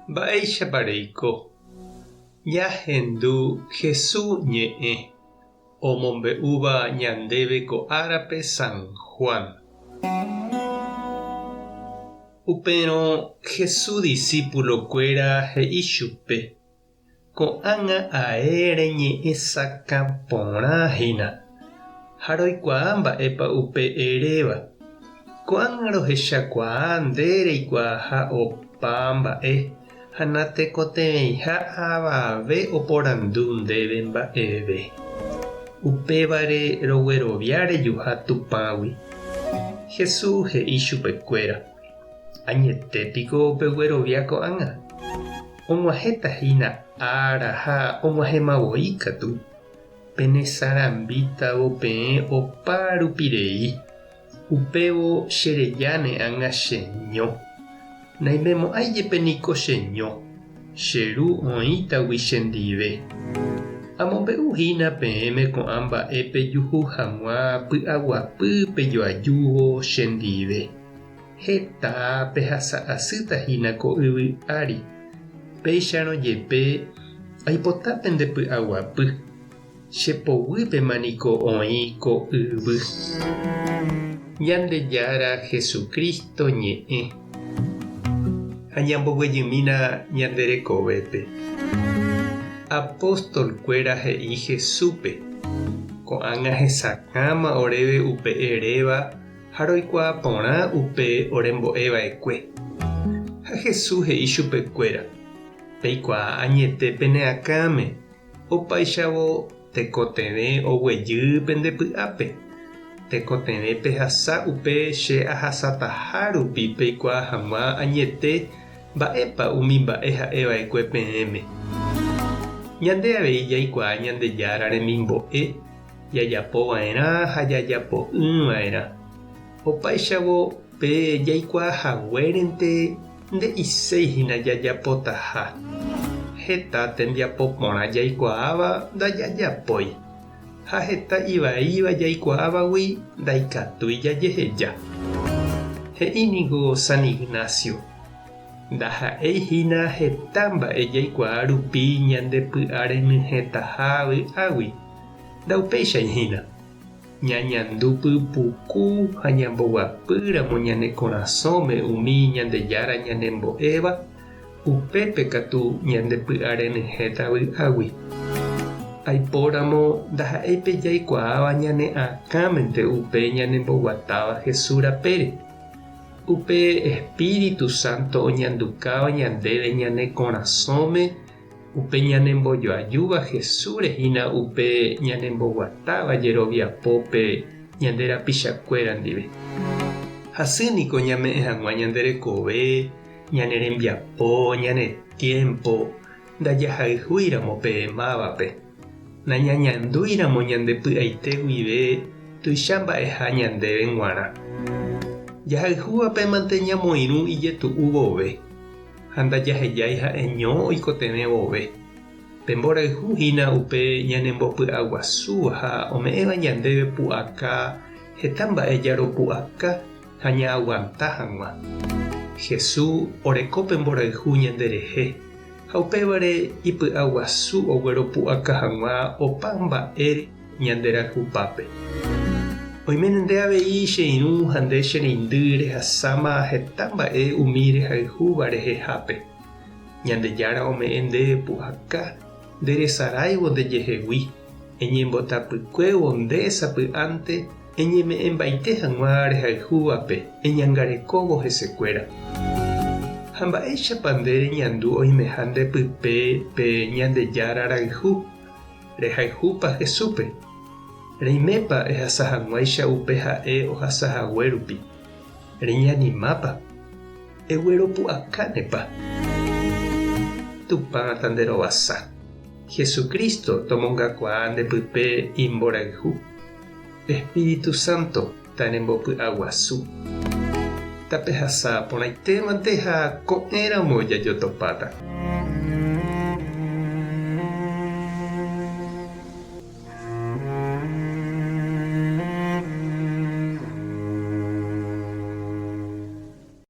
Mba'eichapareiko. Ñahendu Jesús ñe'ẽ omombe'úva ñandéve ko árape San Juan. Upérõ Jesús discípulokuéra he'i chupe: ko'ág̃a ae reñe'ẽsakã porãhína ha roikuaa mba'épa upe eréva. Ko'ág̃a rohechakuaa nde reikuaa ha opa mba'e ha natekotevẽiha avave oporandu ndéve mba'eve. Upévare roguerovia rejuha tupãgui. Jesús he'i chupekuéra: añetépiko peguerovia ko'ág̃a. Og̃uahẽtahína ára ha og̃uahẽmavoi katu. Penesarambítavo peẽ opa rupirei. Upévo chereja ne'ág̃a cheño. Naimemo'ãijepe niko cheño. Cheru oĩtagui chendive. Amombe'uhína peẽme ko'ã mba'épe juhu hag̃ua py'aguapy pejoajúvo chendive. Heta pehasa'asýtahína ko yvy ári. Péicharõ jepe aipota pendepy'aguapy. Chepoguýpema niko oĩ ko yvy. Ñandejára Jesucristo ñe'ẽ ha ñamboguejymína ñande rekovépe. Apóstolkuéra he'i Jesúspe: ko'ág̃a hesakãma oréve upe eréva ha roikuaa porã upe orembo'eva'ekue. Ha Jesús he'i chupekuéra: peikuaa añete peneakãme. Opaichavo tekotevẽ oguejy pendepy'ápe. Tekotevẽ pehasa upe che ahasataha rupi peikuaa hag̃ua añete mba'épa umi mba'e ha'eva'ekue peẽme. Ñande avei jaikuaa Ñandejára remimbo'e jajapova'erã ha jajapo'ỹva'erã. Opaichavo pe jaikuaahaguérente nde'iséihína jajapotaha. Heta tembiapo porã jaikuaáva ndajajapói. Ha heta ivaíva jaikuaávagui ndaikatúi jajeheja. He'íniko San Ignacio: ndaha'éihína heta mba'e jaikuaa rupi ñande py'a renyhẽtaha vy'águi. Ndaupeichaihína. Ñañandúpy puku ha ñamboguapýramo ñane korasõme umi Ñandejára ñanembo'éva upépe katu ñande py'a renyhẽta vy'águi. Aipóramo ndaha'éipe jaikuaáva ñane akãmente upe ñanemboguatáva Jesús rapére. Upe Espíritu Santo oñandukáva ñandéve ñane korasõme upe ñanembojoajúva Jesús rehína upe ñanemboguatáva jeroviapópe ñande rapichakuéra ndive. Hasýniko ñame'ẽ hag̃ua ñande rekove, ñane rembiapo, ñane tiempo ndajahayhúiramo pe mávape. Nañañandúiramo ñande py'aite guive tuicha mba'eha ñandéve g̃uarã. Jahayhúvape mante ñamoirũ ijetu'u vove ha ndajahejái ha'eño oikotevẽ vove. Pemborayhúhína upe ñanembopy'aguasúva ha ome'ẽva ñandéve pu'aka heta mba'e jaropu'aka ha ña'aguanta hag̃ua. Jesús oreko pemborayhu ñanderehe ha upévare ipy'aguasu ogueropu'aka hag̃ua opa mba'e ñanderayhupápe. Oiménente avei che irũ ha nde che reindy rehasáma heta mba'e umi rehayhúva rehehápe. Ñandejára ome'ẽ nde pu'aka nderesaraivo ndejehegui, eñembotapykuévo ndesapy'ánte, eñeme'ẽmbaite hag̃ua rehayhúvape, eñangarekóvo hesekuéra. Ha mba'éichapa nde reñandu oimeha ndepype pe Ñandejára rayhu rehayhúpa Jesúspe. Reimépa ehasahaguáicha upe ha'e ohasahague rupi. Reñanimápa. Egueropu'akánepa. Tupãta nderovasa. Jesucristo tomongakuaa ndepype imborayhu. Espíritu Santo tarembopy'aguasu. Tapehasa porãitémante ha ko'ẽramo jajotopáta.